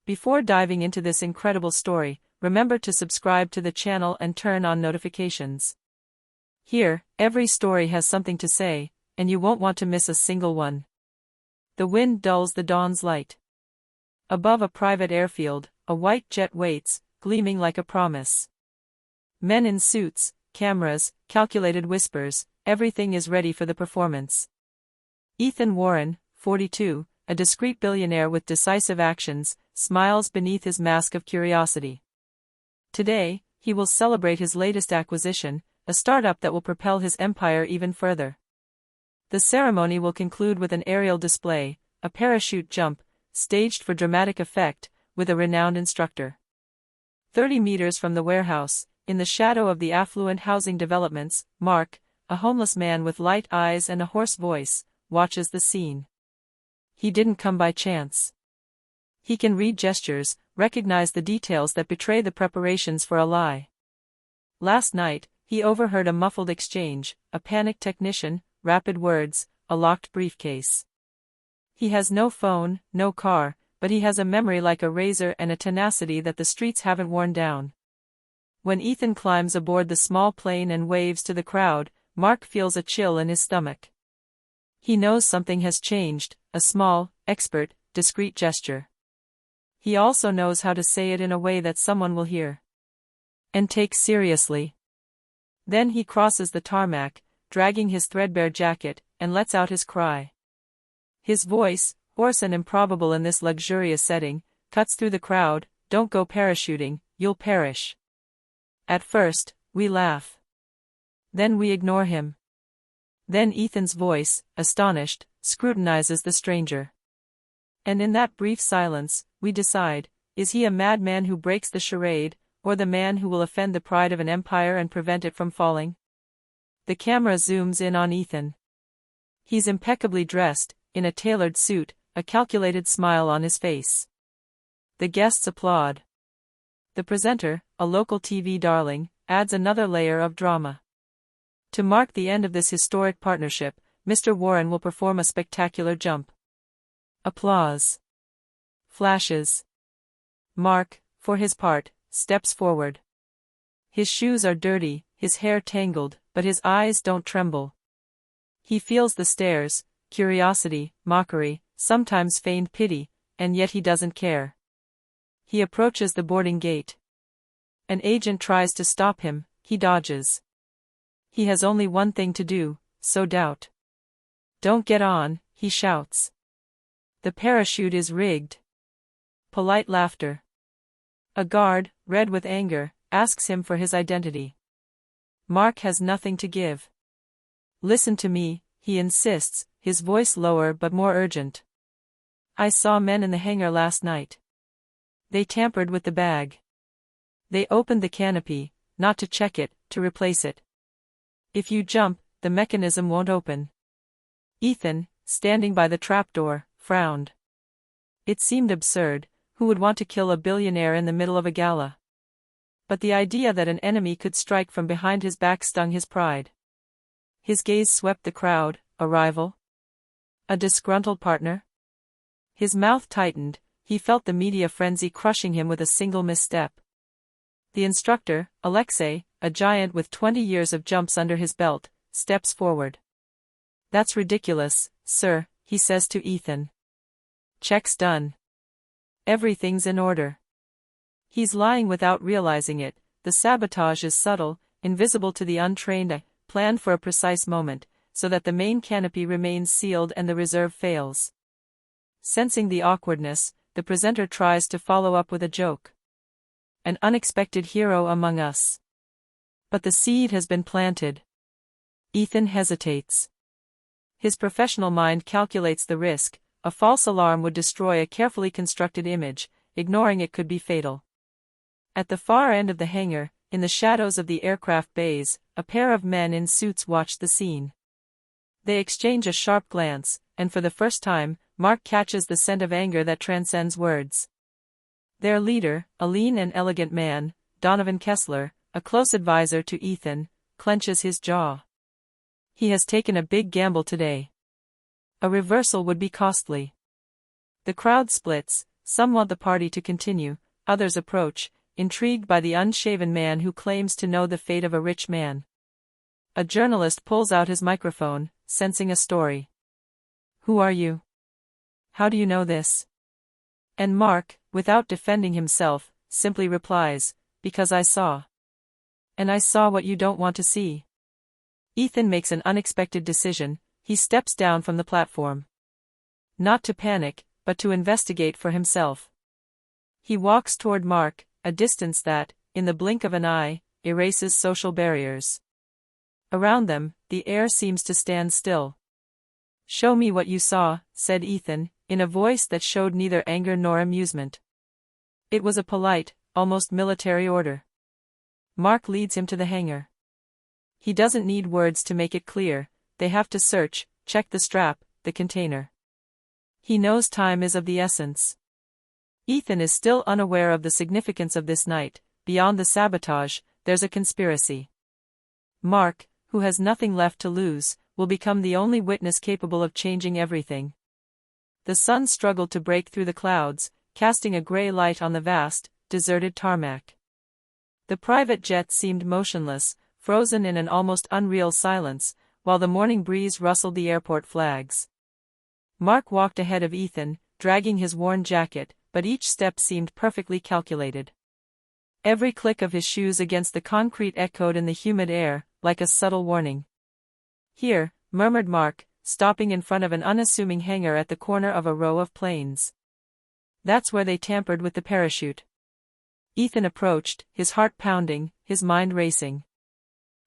Before diving into this incredible story, remember to subscribe to the channel and turn on notifications. Here, every story has something to say, and you won't want to miss a single one. The wind dulls the dawn's light. Above a private airfield, a white jet waits, gleaming like a promise. Men in suits, cameras, calculated whispers, everything is ready for the performance. Ethan Warren, 42, a discreet billionaire with decisive actions, smiles beneath his mask of curiosity. Today, he will celebrate his latest acquisition, a startup that will propel his empire even further. The ceremony will conclude with an aerial display, a parachute jump, staged for dramatic effect, with a renowned instructor. 30 meters from the warehouse, in the shadow of the affluent housing developments, Mark, a homeless man with light eyes and a hoarse voice, watches the scene. He didn't come by chance. He can read gestures, recognize the details that betray the preparations for a lie. Last night, he overheard a muffled exchange, a panicked technician, rapid words, a locked briefcase. He has no phone, no car, but he has a memory like a razor and a tenacity that the streets haven't worn down. When Ethan climbs aboard the small plane and waves to the crowd, Mark feels a chill in his stomach. He knows something has changed, a small, expert, discreet gesture. He also knows how to say it in a way that someone will hear and take seriously. Then he crosses the tarmac, dragging his threadbare jacket, and lets out his cry. His voice, hoarse and improbable in this luxurious setting, cuts through the crowd, "Don't go parachuting, you'll perish." At first, we laugh. Then we ignore him. Then Ethan's voice, astonished, scrutinizes the stranger. And in that brief silence, we decide, is he a madman who breaks the charade, or the man who will offend the pride of an empire and prevent it from falling? The camera zooms in on Ethan. He's impeccably dressed, in a tailored suit, a calculated smile on his face. The guests applaud. The presenter, a local TV darling, adds another layer of drama. To mark the end of this historic partnership, Mr. Warren will perform a spectacular jump. Applause. Flashes. Mark, for his part, steps forward. His shoes are dirty, his hair tangled, but his eyes don't tremble. He feels the stares, curiosity, mockery, sometimes feigned pity, and yet he doesn't care. He approaches the boarding gate. An agent tries to stop him, he dodges. He has only one thing to do, sow doubt. "Don't get on," he shouts. "The parachute is rigged." Polite laughter. A guard, red with anger, asks him for his identity. Mark has nothing to give. "Listen to me," he insists, his voice lower but more urgent. "I saw men in the hangar last night. They tampered with the bag. They opened the canopy, not to check it, to replace it. If you jump, the mechanism won't open." Ethan, standing by the trapdoor, frowned. It seemed absurd. Who would want to kill a billionaire in the middle of a gala? But the idea that an enemy could strike from behind his back stung his pride. His gaze swept the crowd. A rival? A disgruntled partner? His mouth tightened. He felt the media frenzy crushing him with a single misstep. The instructor, Alexei, a giant with 20 years of jumps under his belt, steps forward. "That's ridiculous, sir," he says to Ethan. "Check's done. Everything's in order." He's lying without realizing it. The sabotage is subtle, invisible to the untrained, planned for a precise moment, so that the main canopy remains sealed and the reserve fails. Sensing the awkwardness, the presenter tries to follow up with a joke. "An unexpected hero among us." But the seed has been planted. Ethan hesitates. His professional mind calculates the risk. A false alarm would destroy a carefully constructed image. Ignoring it could be fatal. At the far end of the hangar, in the shadows of the aircraft bays, a pair of men in suits watch the scene. They exchange a sharp glance, and for the first time, Mark catches the scent of anger that transcends words. Their leader, a lean and elegant man, Donovan Kessler, a close advisor to Ethan, clenches his jaw. He has taken a big gamble today. A reversal would be costly. The crowd splits, Some want the party to continue, others approach, intrigued by the unshaven man who claims to know the fate of a rich man. A journalist pulls out his microphone, sensing a story. "Who are you? How do you know this?" And Mark, without defending himself, simply replies, "Because I saw. And I saw what you don't want to see." Ethan makes an unexpected decision. He steps down from the platform. Not to panic, but to investigate for himself. He walks toward Mark, a distance that, in the blink of an eye, erases social barriers. Around them, the air seems to stand still. "Show me what you saw," said Ethan, in a voice that showed neither anger nor amusement. It was a polite, almost military order. Mark leads him to the hangar. He doesn't need words to make it clear. They have to search, check the strap, the container. He knows time is of the essence. Ethan is still unaware of the significance of this night. Beyond the sabotage, there's a conspiracy. Mark, who has nothing left to lose, will become the only witness capable of changing everything. The sun struggled to break through the clouds, casting a gray light on the vast, deserted tarmac. The private jet seemed motionless, frozen in an almost unreal silence, while the morning breeze rustled the airport flags. Mark walked ahead of Ethan, dragging his worn jacket, but each step seemed perfectly calculated. Every click of his shoes against the concrete echoed in the humid air, like a subtle warning. "Here," murmured Mark, stopping in front of an unassuming hangar at the corner of a row of planes. "That's where they tampered with the parachute." Ethan approached, his heart pounding, his mind racing.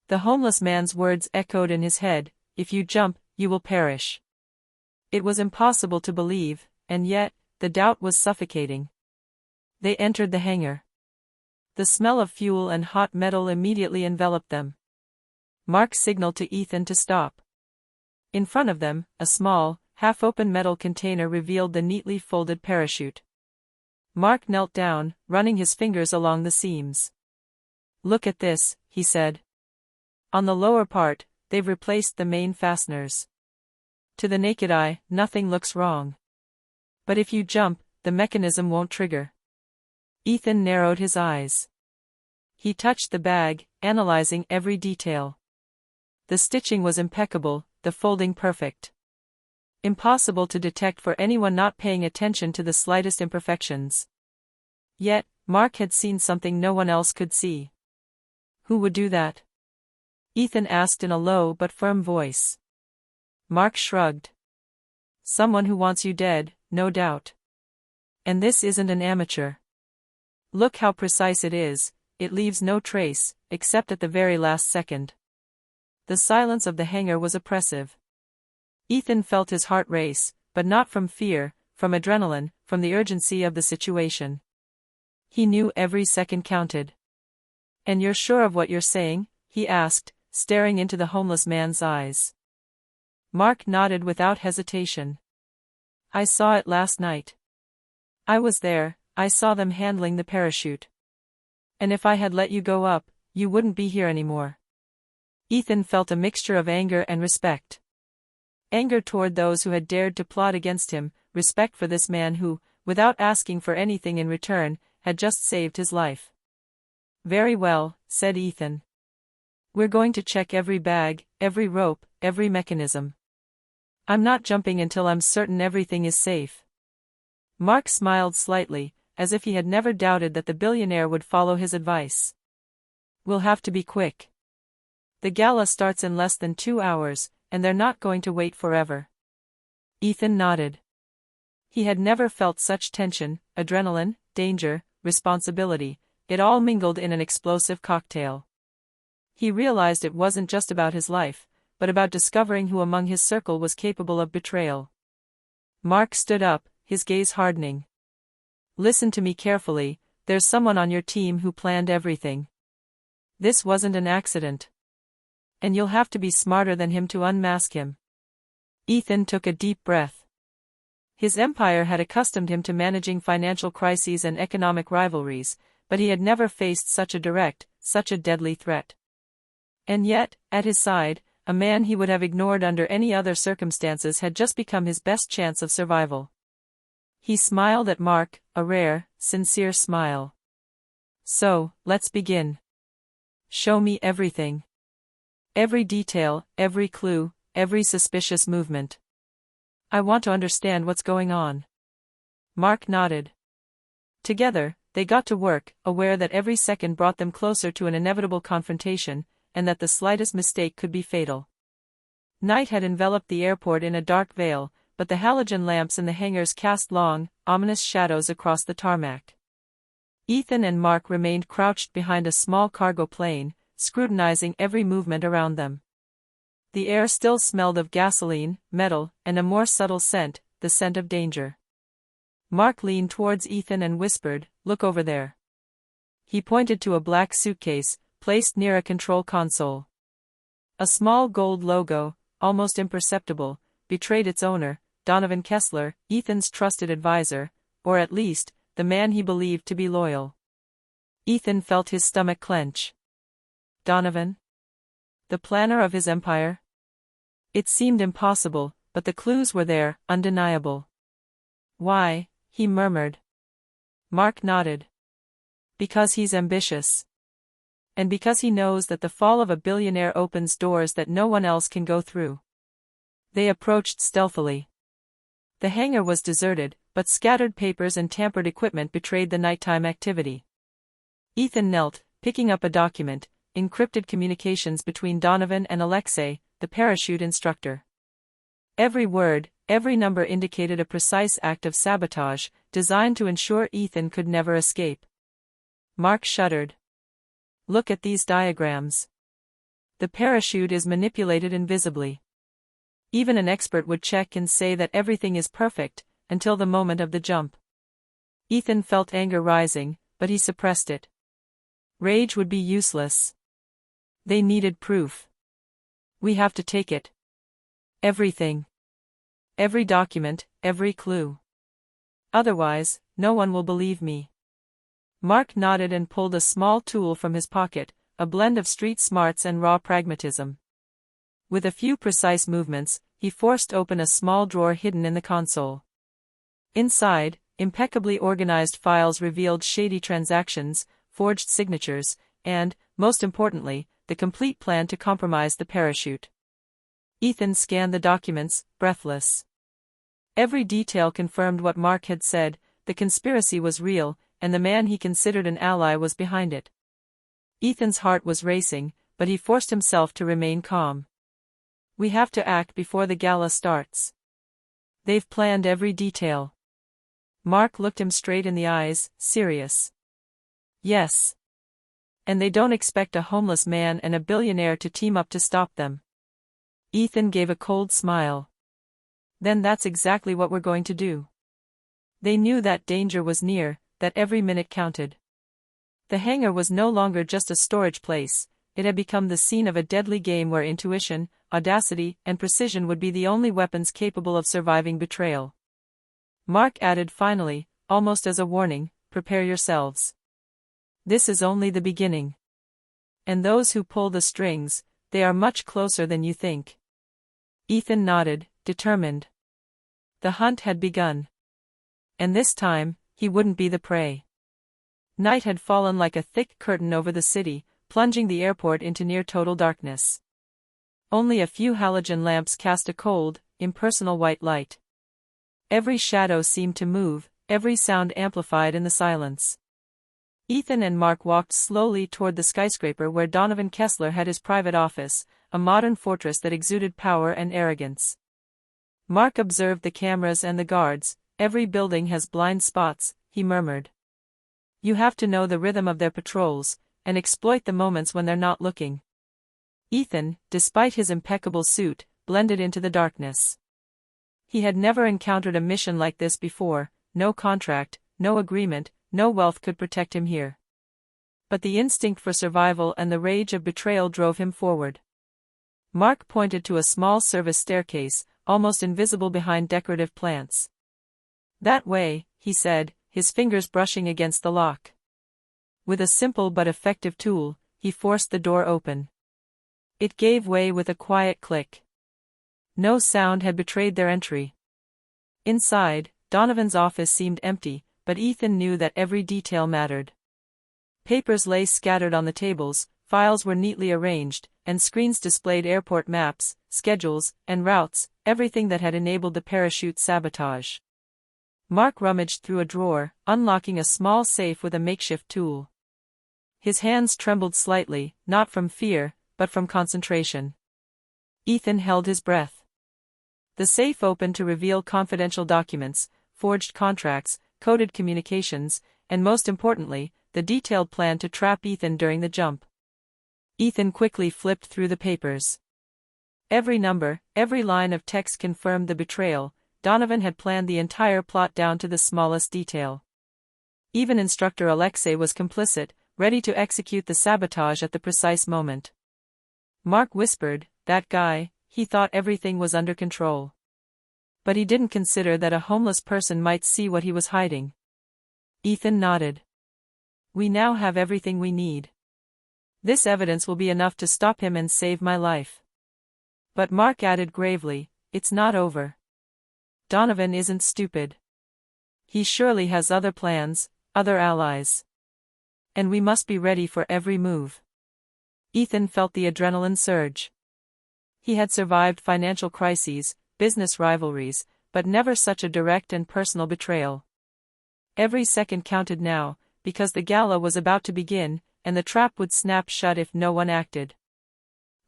The homeless man's words echoed in his head, "If you jump, you will perish." It was impossible to believe, and yet, the doubt was suffocating. They entered the hangar. The smell of fuel and hot metal immediately enveloped them. Mark signaled to Ethan to stop. In front of them, a small, half-open metal container revealed the neatly folded parachute. Mark knelt down, running his fingers along the seams. "Look at this," he said. "On the lower part, they've replaced the main fasteners. To the naked eye, nothing looks wrong. But if you jump, the mechanism won't trigger." Ethan narrowed his eyes. He touched the bag, analyzing every detail. The stitching was impeccable, the folding perfect. Impossible to detect for anyone not paying attention to the slightest imperfections. Yet, Mark had seen something no one else could see. "Who would do that?" Ethan asked in a low but firm voice. Mark shrugged. "Someone who wants you dead, no doubt. And this isn't an amateur. Look how precise it is, it leaves no trace, except at the very last second." The silence of the hangar was oppressive. Ethan felt his heart race, but not from fear, from adrenaline, from the urgency of the situation. He knew every second counted. "And you're sure of what you're saying?" he asked, staring into the homeless man's eyes. Mark nodded without hesitation. "I saw it last night. I was there, I saw them handling the parachute. And if I had let you go up, you wouldn't be here anymore." Ethan felt a mixture of anger and respect. Anger toward those who had dared to plot against him, respect for this man who, without asking for anything in return, had just saved his life. "Very well," said Ethan. "We're going to check every bag, every rope, every mechanism. I'm not jumping until I'm certain everything is safe." Mark smiled slightly, as if he had never doubted that the billionaire would follow his advice. "We'll have to be quick. The gala starts in less than 2 hours, and they're not going to wait forever." Ethan nodded. He had never felt such tension, adrenaline, danger, responsibility, it all mingled in an explosive cocktail. He realized it wasn't just about his life, but about discovering who among his circle was capable of betrayal. Mark stood up, his gaze hardening. "Listen to me carefully, there's someone on your team who planned everything. This wasn't an accident. And you'll have to be smarter than him to unmask him." Ethan took a deep breath. His empire had accustomed him to managing financial crises and economic rivalries, but he had never faced such a direct, such a deadly threat. And yet, at his side, a man he would have ignored under any other circumstances had just become his best chance of survival. He smiled at Mark, a rare, sincere smile. So, let's begin. Show me everything. Every detail, every clue, every suspicious movement. I want to understand what's going on. Mark nodded. Together, they got to work, aware that every second brought them closer to an inevitable confrontation, and that the slightest mistake could be fatal. Night had enveloped the airport in a dark veil, but the halogen lamps in the hangars cast long, ominous shadows across the tarmac. Ethan and Mark remained crouched behind a small cargo plane, scrutinizing every movement around them. The air still smelled of gasoline, metal, and a more subtle scent, the scent of danger. Mark leaned towards Ethan and whispered, "Look over there." He pointed to a black suitcase, placed near a control console. A small gold logo, almost imperceptible, betrayed its owner, Donovan Kessler, Ethan's trusted advisor, or at least, the man he believed to be loyal. Ethan felt his stomach clench. Donovan? The planner of his empire? It seemed impossible, but the clues were there, undeniable. "Why?" he murmured. Mark nodded. "Because he's ambitious. And because he knows that the fall of a billionaire opens doors that no one else can go through." They approached stealthily. The hangar was deserted, but scattered papers and tampered equipment betrayed the nighttime activity. Ethan knelt, picking up a document, encrypted communications between Donovan and Alexei, the parachute instructor. Every word, every number indicated a precise act of sabotage, designed to ensure Ethan could never escape. Mark shuddered. "Look at these diagrams. The parachute is manipulated invisibly. Even an expert would check and say that everything is perfect, until the moment of the jump." Ethan felt anger rising, but he suppressed it. Rage would be useless. They needed proof. "We have to take it. Everything. Every document, every clue. Otherwise, no one will believe me." Mark nodded and pulled a small tool from his pocket, a blend of street smarts and raw pragmatism. With a few precise movements, he forced open a small drawer hidden in the console. Inside, impeccably organized files revealed shady transactions, forged signatures, and, most importantly, the complete plan to compromise the parachute. Ethan scanned the documents, breathless. Every detail confirmed what Mark had said: the conspiracy was real, and the man he considered an ally was behind it. Ethan's heart was racing, but he forced himself to remain calm. "We have to act before the gala starts. They've planned every detail." Mark looked him straight in the eyes, serious. "Yes. And they don't expect a homeless man and a billionaire to team up to stop them." Ethan gave a cold smile. "Then that's exactly what we're going to do." They knew that danger was near, that every minute counted. The hangar was no longer just a storage place, it had become the scene of a deadly game where intuition, audacity, and precision would be the only weapons capable of surviving betrayal. Mark added finally, almost as a warning, "Prepare yourselves. This is only the beginning. And those who pull the strings, they are much closer than you think." Ethan nodded, determined. The hunt had begun. And this time, he wouldn't be the prey. Night had fallen like a thick curtain over the city, plunging the airport into near-total darkness. Only a few halogen lamps cast a cold, impersonal white light. Every shadow seemed to move, every sound amplified in the silence. Ethan and Mark walked slowly toward the skyscraper where Donovan Kessler had his private office, a modern fortress that exuded power and arrogance. Mark observed the cameras and the guards. "Every building has blind spots," he murmured. "You have to know the rhythm of their patrols, and exploit the moments when they're not looking." Ethan, despite his impeccable suit, blended into the darkness. He had never encountered a mission like this before. No contract, no agreement, no wealth could protect him here. But the instinct for survival and the rage of betrayal drove him forward. Mark pointed to a small service staircase, almost invisible behind decorative plants. "That way," he said, his fingers brushing against the lock. With a simple but effective tool, he forced the door open. It gave way with a quiet click. No sound had betrayed their entry. Inside, Donovan's office seemed empty, but Ethan knew that every detail mattered. Papers lay scattered on the tables, files were neatly arranged, and screens displayed airport maps, schedules, and routes, everything that had enabled the parachute sabotage. Mark rummaged through a drawer, unlocking a small safe with a makeshift tool. His hands trembled slightly, not from fear, but from concentration. Ethan held his breath. The safe opened to reveal confidential documents, forged contracts, coded communications, and most importantly, the detailed plan to trap Ethan during the jump. Ethan quickly flipped through the papers. Every number, every line of text confirmed the betrayal. Donovan had planned the entire plot down to the smallest detail. Even instructor Alexei was complicit, ready to execute the sabotage at the precise moment. Mark whispered, "That guy, he thought everything was under control." But he didn't consider that a homeless person might see what he was hiding. Ethan nodded. "We now have everything we need. This evidence will be enough to stop him and save my life." But Mark added gravely, "It's not over. Donovan isn't stupid. He surely has other plans, other allies. And we must be ready for every move." Ethan felt the adrenaline surge. He had survived financial crises, business rivalries, but never such a direct and personal betrayal. Every second counted now, because the gala was about to begin, and the trap would snap shut if no one acted.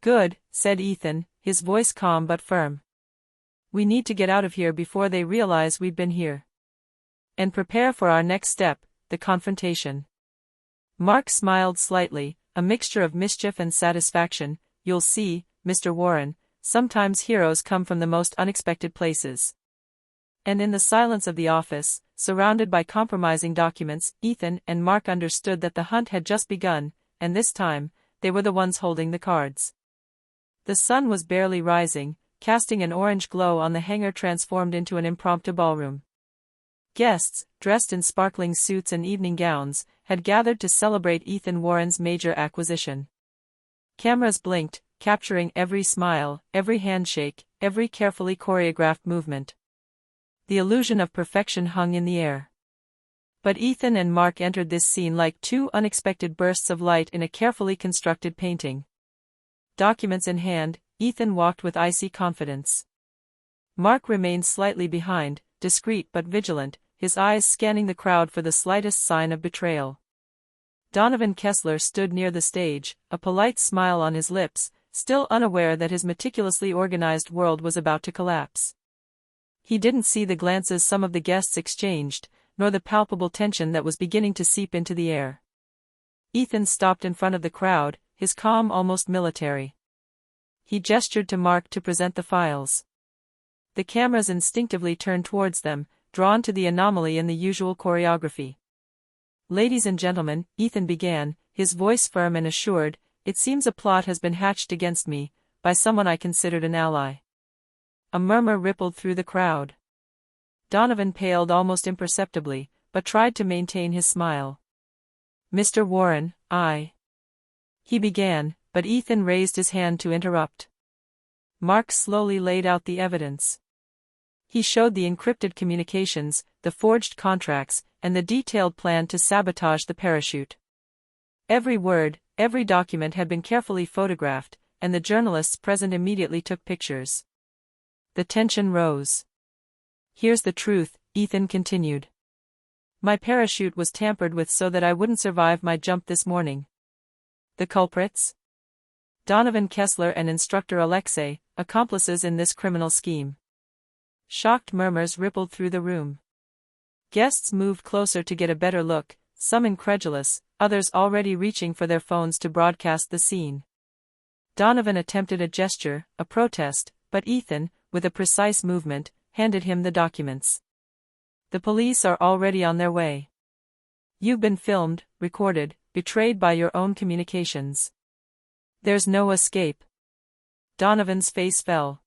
"Good," said Ethan, his voice calm but firm. "We need to get out of here before they realize we've been here. And prepare for our next step, the confrontation." Mark smiled slightly, a mixture of mischief and satisfaction. "You'll see, Mr. Warren, sometimes heroes come from the most unexpected places." And in the silence of the office, surrounded by compromising documents, Ethan and Mark understood that the hunt had just begun, and this time, they were the ones holding the cards. The sun was barely rising, casting an orange glow on the hangar transformed into an impromptu ballroom. Guests, dressed in sparkling suits and evening gowns, had gathered to celebrate Ethan Warren's major acquisition. Cameras blinked, capturing every smile, every handshake, every carefully choreographed movement. The illusion of perfection hung in the air. But Ethan and Mark entered this scene like two unexpected bursts of light in a carefully constructed painting. Documents in hand, Ethan walked with icy confidence. Mark remained slightly behind, discreet but vigilant, his eyes scanning the crowd for the slightest sign of betrayal. Donovan Kessler stood near the stage, a polite smile on his lips, still unaware that his meticulously organized world was about to collapse. He didn't see the glances some of the guests exchanged, nor the palpable tension that was beginning to seep into the air. Ethan stopped in front of the crowd, his calm almost military. He gestured to Mark to present the files. The cameras instinctively turned towards them, drawn to the anomaly in the usual choreography. "Ladies and gentlemen," Ethan began, his voice firm and assured, "it seems a plot has been hatched against me, by someone I considered an ally." A murmur rippled through the crowd. Donovan paled almost imperceptibly, but tried to maintain his smile. "Mr. Warren, he began, but Ethan raised his hand to interrupt. Mark slowly laid out the evidence. He showed the encrypted communications, the forged contracts, and the detailed plan to sabotage the parachute. Every word, every document had been carefully photographed, and the journalists present immediately took pictures. The tension rose. "Here's the truth," Ethan continued. "My parachute was tampered with so that I wouldn't survive my jump this morning. The culprits? Donovan Kessler and instructor Alexei, accomplices in this criminal scheme." Shocked murmurs rippled through the room. Guests moved closer to get a better look, some incredulous, others already reaching for their phones to broadcast the scene. Donovan attempted a gesture, a protest, but Ethan, with a precise movement, handed him the documents. "The police are already on their way. You've been filmed, recorded, betrayed by your own communications. There's no escape." Donovan's face fell.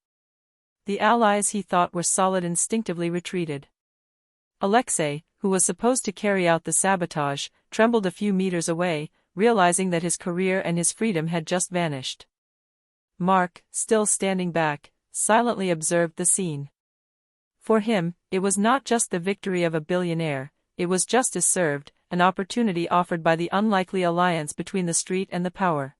The allies he thought were solid instinctively retreated. Alexei, who was supposed to carry out the sabotage, trembled a few meters away, realizing that his career and his freedom had just vanished. Mark, still standing back, silently observed the scene. For him, it was not just the victory of a billionaire, it was justice served, an opportunity offered by the unlikely alliance between the street and the power.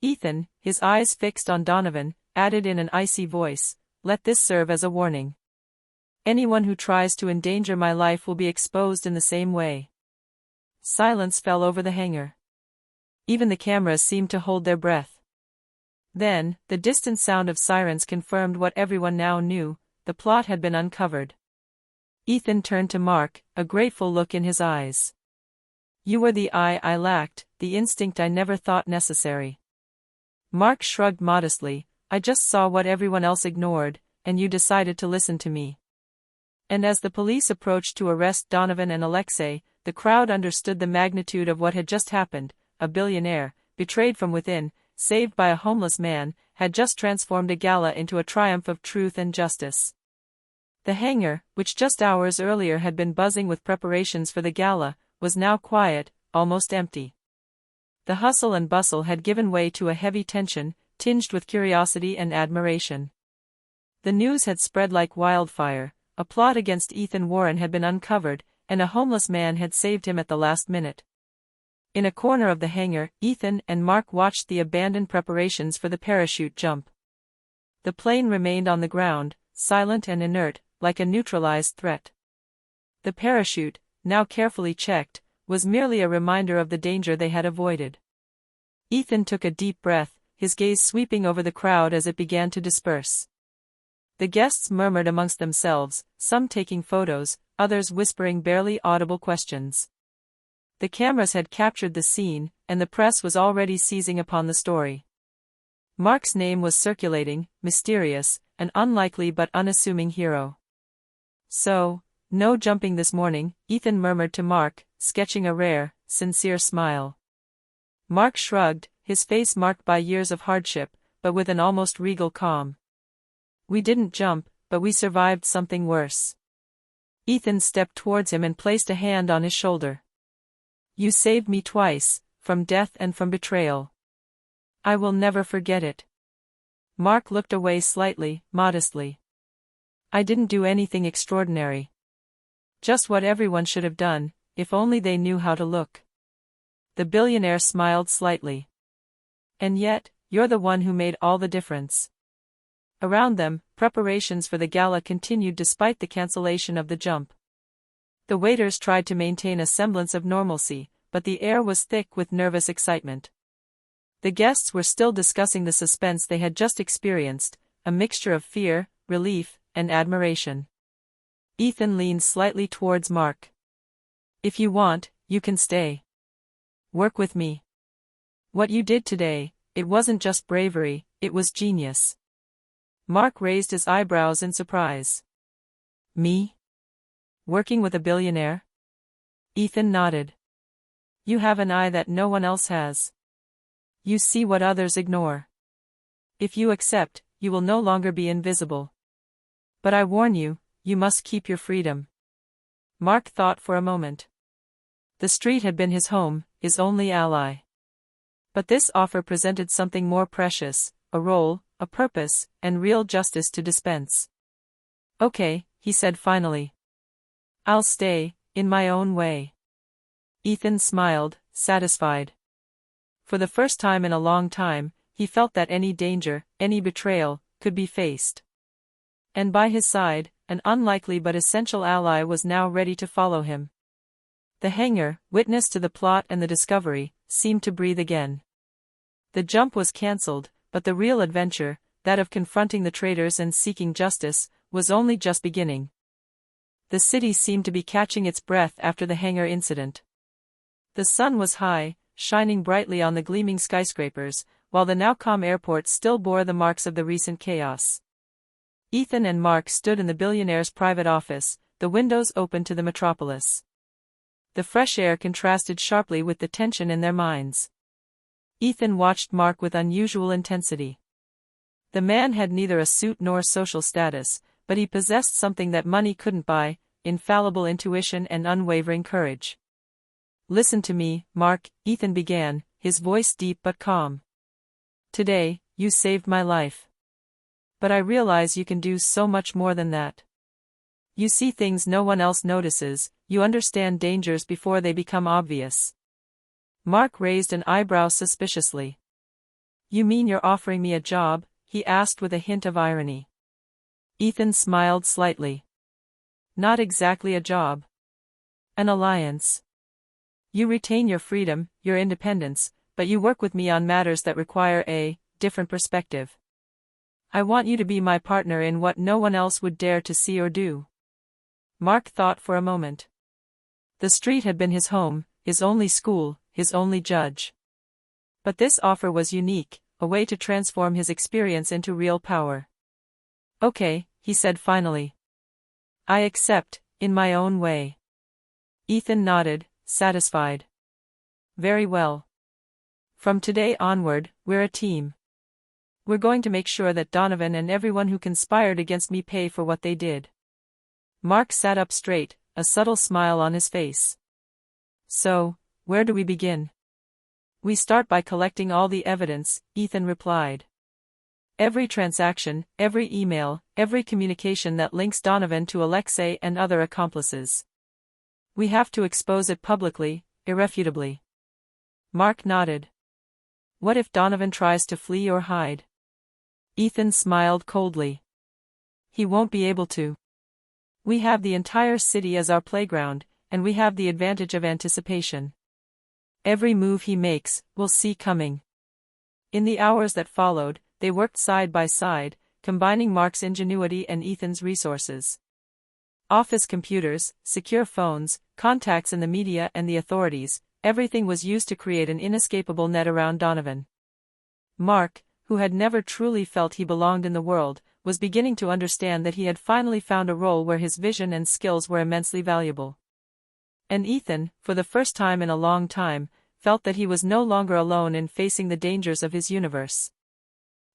Ethan, his eyes fixed on Donovan, added in an icy voice, "Let this serve as a warning. Anyone who tries to endanger my life will be exposed in the same way." Silence fell over the hangar. Even the cameras seemed to hold their breath. Then, the distant sound of sirens confirmed what everyone now knew: the plot had been uncovered. Ethan turned to Mark, a grateful look in his eyes. "You were the eye I lacked, the instinct I never thought necessary." Mark shrugged modestly, "I just saw what everyone else ignored, and you decided to listen to me." And as the police approached to arrest Donovan and Alexei, the crowd understood the magnitude of what had just happened. A billionaire, betrayed from within, saved by a homeless man, had just transformed a gala into a triumph of truth and justice. The hangar, which just hours earlier had been buzzing with preparations for the gala, was now quiet, almost empty. The hustle and bustle had given way to a heavy tension, tinged with curiosity and admiration. The news had spread like wildfire: a plot against Ethan Warren had been uncovered, and a homeless man had saved him at the last minute. In a corner of the hangar, Ethan and Mark watched the abandoned preparations for the parachute jump. The plane remained on the ground, silent and inert, like a neutralized threat. The parachute, now carefully checked, was merely a reminder of the danger they had avoided. Ethan took a deep breath, his gaze sweeping over the crowd as it began to disperse. The guests murmured amongst themselves, some taking photos, others whispering barely audible questions. The cameras had captured the scene, and the press was already seizing upon the story. Mark's name was circulating, mysterious, an unlikely but unassuming hero. "So, no jumping this morning," Ethan murmured to Mark, sketching a rare, sincere smile. Mark shrugged, his face marked by years of hardship, but with an almost regal calm. "We didn't jump, but we survived something worse." Ethan stepped towards him and placed a hand on his shoulder. "You saved me twice, from death and from betrayal. I will never forget it." Mark looked away slightly, modestly. "I didn't do anything extraordinary. Just what everyone should have done, if only they knew how to look." The billionaire smiled slightly. "And yet, you're the one who made all the difference." Around them, preparations for the gala continued despite the cancellation of the jump. The waiters tried to maintain a semblance of normalcy, but the air was thick with nervous excitement. The guests were still discussing the suspense they had just experienced, a mixture of fear, relief, and admiration. Ethan leaned slightly towards Mark. "If you want, you can stay. Work with me. What you did today, it wasn't just bravery, it was genius." Mark raised his eyebrows in surprise. "Me? Working with a billionaire?" Ethan nodded. "You have an eye that no one else has. You see what others ignore. If you accept, you will no longer be invisible. But I warn you, you must keep your freedom." Mark thought for a moment. The street had been his home, his only ally. But this offer presented something more precious: a role, a purpose, and real justice to dispense. "Okay," he said finally. "I'll stay, in my own way." Ethan smiled, satisfied. For the first time in a long time, he felt that any danger, any betrayal, could be faced. And by his side, an unlikely but essential ally was now ready to follow him. The hangar, witness to the plot and the discovery, seemed to breathe again. The jump was cancelled, but the real adventure, that of confronting the traitors and seeking justice, was only just beginning. The city seemed to be catching its breath after the hangar incident. The sun was high, shining brightly on the gleaming skyscrapers, while the now calm airport still bore the marks of the recent chaos. Ethan and Mark stood in the billionaire's private office, the windows open to the metropolis. The fresh air contrasted sharply with the tension in their minds. Ethan watched Mark with unusual intensity. The man had neither a suit nor social status, but he possessed something that money couldn't buy: infallible intuition and unwavering courage. "Listen to me, Mark," Ethan began, his voice deep but calm. "Today, you saved my life. But I realize you can do so much more than that. You see things no one else notices, you understand dangers before they become obvious. Mark raised an eyebrow suspiciously. You mean you're offering me a job? He asked with a hint of irony. Ethan smiled slightly. Not exactly a job. An alliance. You retain your freedom, your independence, but you work with me on matters that require a different perspective. I want you to be my partner in what no one else would dare to see or do. Mark thought for a moment. The street had been his home, his only school, his only judge. But this offer was unique, a way to transform his experience into real power. Okay, he said finally. I accept, in my own way. Ethan nodded, satisfied. Very well. From today onward, we're a team. We're going to make sure that Donovan and everyone who conspired against me pay for what they did. Mark sat up straight, a subtle smile on his face. So, where do we begin? We start by collecting all the evidence, Ethan replied. Every transaction, every email, every communication that links Donovan to Alexei and other accomplices. We have to expose it publicly, irrefutably. Mark nodded. What if Donovan tries to flee or hide? Ethan smiled coldly. He won't be able to. We have the entire city as our playground, and we have the advantage of anticipation. Every move he makes, we'll see coming. In the hours that followed, they worked side by side, combining Mark's ingenuity and Ethan's resources. Office computers, secure phones, contacts in the media and the authorities, everything was used to create an inescapable net around Donovan. Mark, who had never truly felt he belonged in the world, was beginning to understand that he had finally found a role where his vision and skills were immensely valuable. And Ethan, for the first time in a long time, felt that he was no longer alone in facing the dangers of his universe.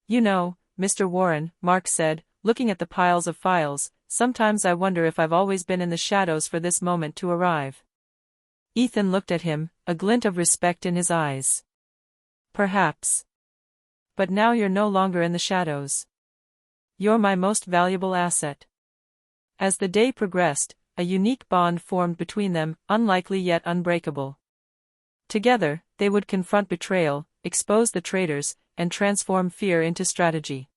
You know, Mr. Warren, Mark said, looking at the piles of files, sometimes I wonder if I've always been in the shadows for this moment to arrive. Ethan looked at him, a glint of respect in his eyes. Perhaps. But now you're no longer in the shadows. You're my most valuable asset. As the day progressed, a unique bond formed between them, unlikely yet unbreakable. Together, they would confront betrayal, expose the traitors, and transform fear into strategy.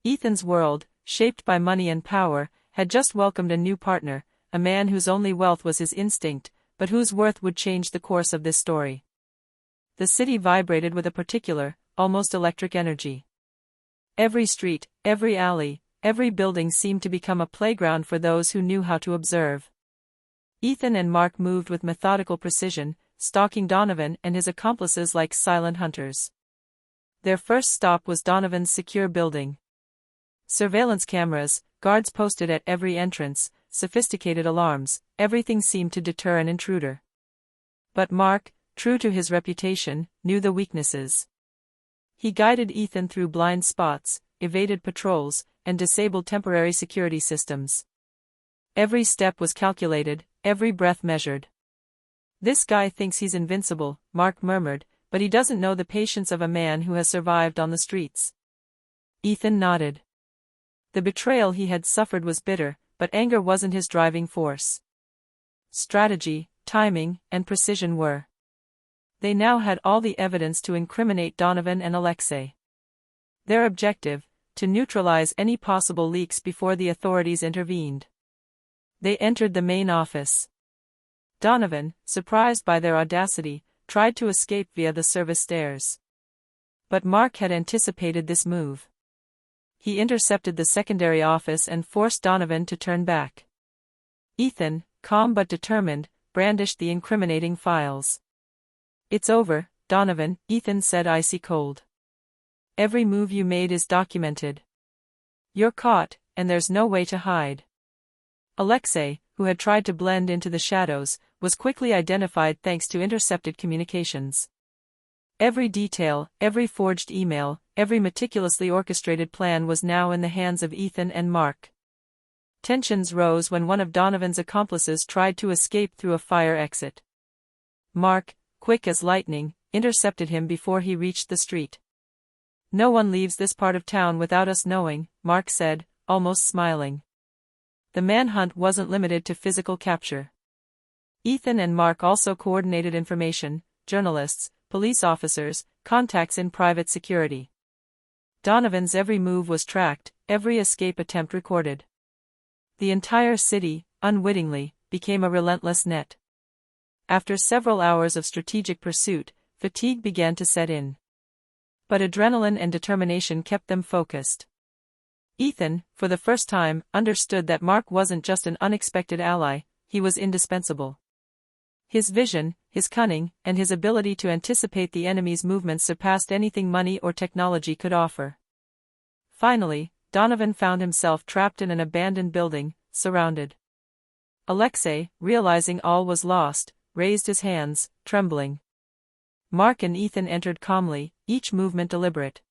Ethan's world, shaped by money and power, had just welcomed a new partner, a man whose only wealth was his instinct, but whose worth would change the course of this story. The city vibrated with a particular, almost electric energy. Every street, every alley, every building seemed to become a playground for those who knew how to observe. Ethan and Mark moved with methodical precision, stalking Donovan and his accomplices like silent hunters. Their first stop was Donovan's secure building. Surveillance cameras, guards posted at every entrance, sophisticated alarms, everything seemed to deter an intruder. But Mark, true to his reputation, knew the weaknesses. He guided Ethan through blind spots, evaded patrols, and disabled temporary security systems. Every step was calculated, every breath measured. This guy thinks he's invincible, Mark murmured, but he doesn't know the patience of a man who has survived on the streets. Ethan nodded. The betrayal he had suffered was bitter, but anger wasn't his driving force. Strategy, timing, and precision were. They now had all the evidence to incriminate Donovan and Alexei. Their objective, to neutralize any possible leaks before the authorities intervened. They entered the main office. Donovan, surprised by their audacity, tried to escape via the service stairs. But Mark had anticipated this move. He intercepted the secondary office and forced Donovan to turn back. Ethan, calm but determined, brandished the incriminating files. It's over, Donovan, Ethan said icy cold. Every move you made is documented. You're caught, and there's no way to hide. Alexei, who had tried to blend into the shadows, was quickly identified thanks to intercepted communications. Every detail, every forged email, every meticulously orchestrated plan was now in the hands of Ethan and Mark. Tensions rose when one of Donovan's accomplices tried to escape through a fire exit. Mark, quick as lightning, intercepted him before he reached the street. No one leaves this part of town without us knowing, Mark said, almost smiling. the manhunt wasn't limited to physical capture. Ethan and Mark also coordinated information, journalists, police officers, contacts in private security. Donovan's every move was tracked, every escape attempt recorded. The entire city, unwittingly, became a relentless net. After several hours of strategic pursuit, fatigue began to set in. But adrenaline and determination kept them focused. Ethan, for the first time, understood that Mark wasn't just an unexpected ally, he was indispensable. His vision, his cunning, and his ability to anticipate the enemy's movements surpassed anything money or technology could offer. Finally, Donovan found himself trapped in an abandoned building, surrounded. Alexei, realizing all was lost, raised his hands, trembling. Mark and Ethan entered calmly, each movement deliberate.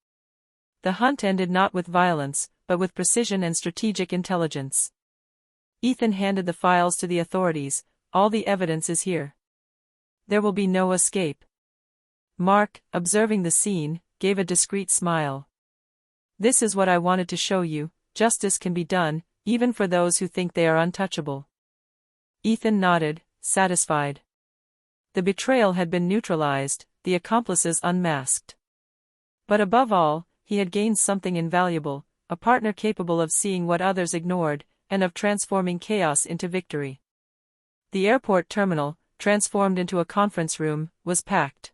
The hunt ended not with violence, but with precision and strategic intelligence. Ethan handed the files to the authorities. All the evidence is here. There will be no escape. Mark, observing the scene, gave a discreet smile. This is what I wanted to show you, justice can be done, even for those who think they are untouchable. Ethan nodded, satisfied. The betrayal had been neutralized, the accomplices unmasked. But above all, he had gained something invaluable, a partner capable of seeing what others ignored, and of transforming chaos into victory. The airport terminal, transformed into a conference room, was packed.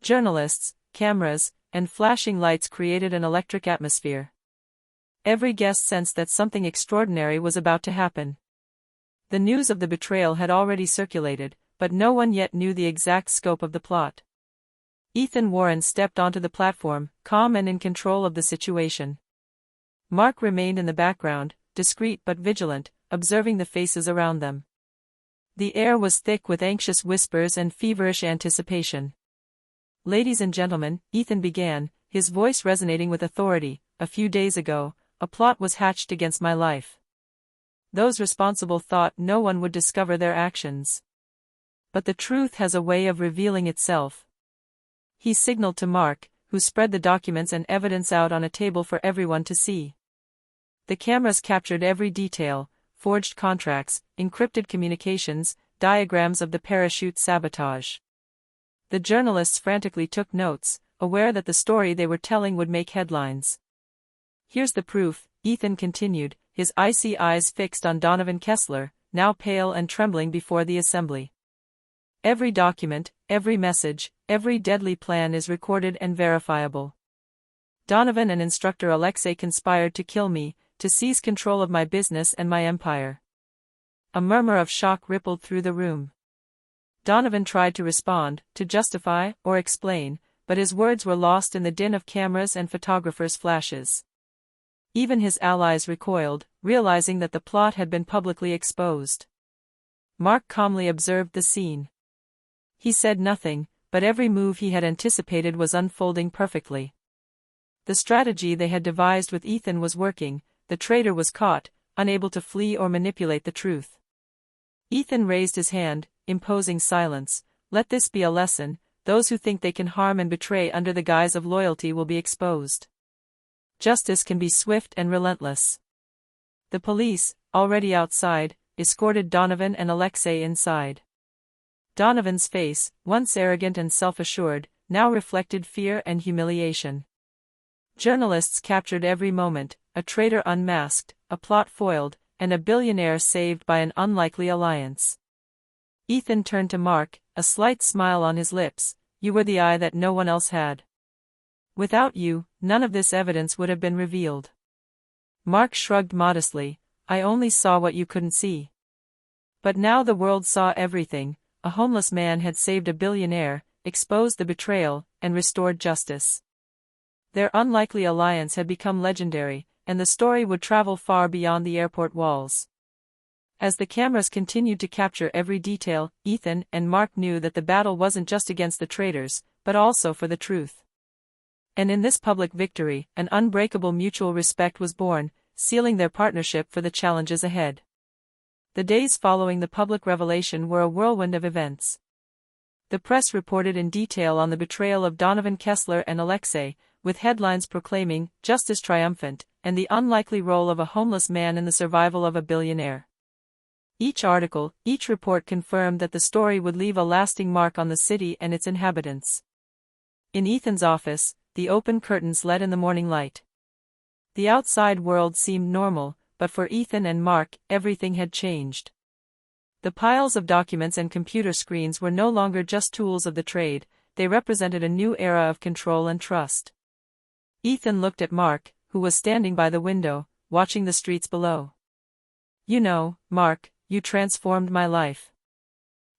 Journalists, cameras, and flashing lights created an electric atmosphere. Every guest sensed that something extraordinary was about to happen. The news of the betrayal had already circulated, but no one yet knew the exact scope of the plot. Ethan Warren stepped onto the platform, calm and in control of the situation. Mark remained in the background, discreet but vigilant, observing the faces around them. The air was thick with anxious whispers and feverish anticipation. Ladies and gentlemen, Ethan began, his voice resonating with authority, a few days ago, a plot was hatched against my life. Those responsible thought no one would discover their actions. But the truth has a way of revealing itself. He signaled to Mark, who spread the documents and evidence out on a table for everyone to see. The cameras captured every detail, forged contracts, encrypted communications, diagrams of the parachute sabotage. The journalists frantically took notes, aware that the story they were telling would make headlines. Here's the proof, Ethan continued, his icy eyes fixed on Donovan Kessler, now pale and trembling before the assembly. Every document, every message, every deadly plan is recorded and verifiable. Donovan and instructor Alexei conspired to kill me, to seize control of my business and my empire. A murmur of shock rippled through the room. Donovan tried to respond, to justify, or explain, but his words were lost in the din of cameras and photographers' flashes. Even his allies recoiled, realizing that the plot had been publicly exposed. Mark calmly observed the scene. He said nothing, but every move he had anticipated was unfolding perfectly. The strategy they had devised with Ethan was working. The traitor was caught, unable to flee or manipulate the truth. Ethan raised his hand, imposing silence. Let this be a lesson, those who think they can harm and betray under the guise of loyalty will be exposed. Justice can be swift and relentless. The police, already outside, escorted Donovan and Alexei inside. Donovan's face, once arrogant and self-assured, now reflected fear and humiliation. Journalists captured every moment, a traitor unmasked, a plot foiled, and a billionaire saved by an unlikely alliance. Ethan turned to Mark, a slight smile on his lips. You were the eye that no one else had. Without you, none of this evidence would have been revealed. Mark shrugged modestly. I only saw what you couldn't see. But now the world saw everything. A homeless man had saved a billionaire, exposed the betrayal, and restored justice. Their unlikely alliance had become legendary, and the story would travel far beyond the airport walls. As the cameras continued to capture every detail, Ethan and Mark knew that the battle wasn't just against the traitors, but also for the truth. And in this public victory, an unbreakable mutual respect was born, sealing their partnership for the challenges ahead. The days following the public revelation were a whirlwind of events. The press reported in detail on the betrayal of Donovan Kessler and Alexei, with headlines proclaiming, "Justice triumphant," and the unlikely role of a homeless man in the survival of a billionaire. Each article, each report confirmed that the story would leave a lasting mark on the city and its inhabitants. In Ethan's office, the open curtains let in the morning light. The outside world seemed normal, but for Ethan and Mark, everything had changed. The piles of documents and computer screens were no longer just tools of the trade, they represented a new era of control and trust. Ethan looked at Mark, who was standing by the window, watching the streets below. "You know, Mark, you transformed my life.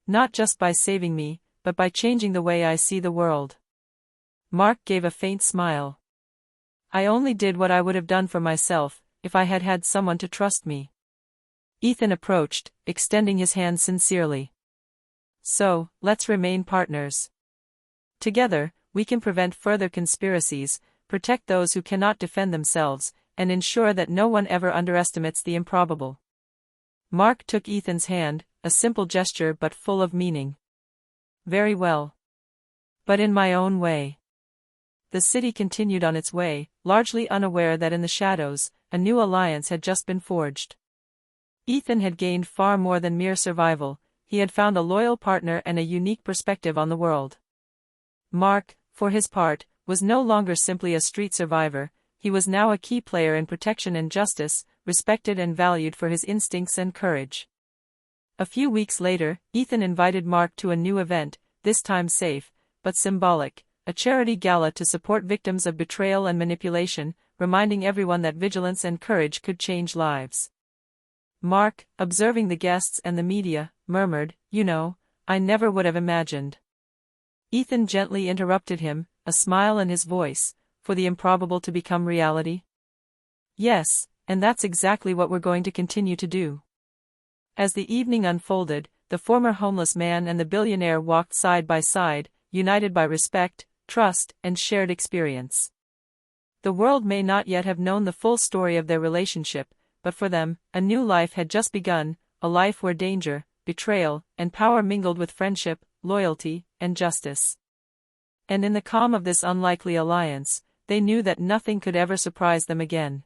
Not just by saving me, but by changing the way I see the world." Mark gave a faint smile. "I only did what I would have done for myself, if I had had someone to trust me." Ethan approached, extending his hand sincerely. "So, let's remain partners. Together, we can prevent further conspiracies, protect those who cannot defend themselves, and ensure that no one ever underestimates the improbable." Mark took Ethan's hand, a simple gesture but full of meaning. "Very well. But in my own way." The city continued on its way, largely unaware that in the shadows, a new alliance had just been forged. Ethan had gained far more than mere survival, he had found a loyal partner and a unique perspective on the world. Mark, for his part, was no longer simply a street survivor, he was now a key player in protection and justice, respected and valued for his instincts and courage. A few weeks later, Ethan invited Mark to a new event, this time safe, but symbolic, a charity gala to support victims of betrayal and manipulation, reminding everyone that vigilance and courage could change lives. Mark, observing the guests and the media, murmured, "You know, I never would have imagined." Ethan gently interrupted him, a smile in his voice, "For the improbable to become reality?" "Yes, and that's exactly what we're going to continue to do." As the evening unfolded, the former homeless man and the billionaire walked side by side, united by respect, trust, and shared experience. The world may not yet have known the full story of their relationship, but for them, a new life had just begun, a life where danger, betrayal, and power mingled with friendship, loyalty, and justice. And in the calm of this unlikely alliance, they knew that nothing could ever surprise them again.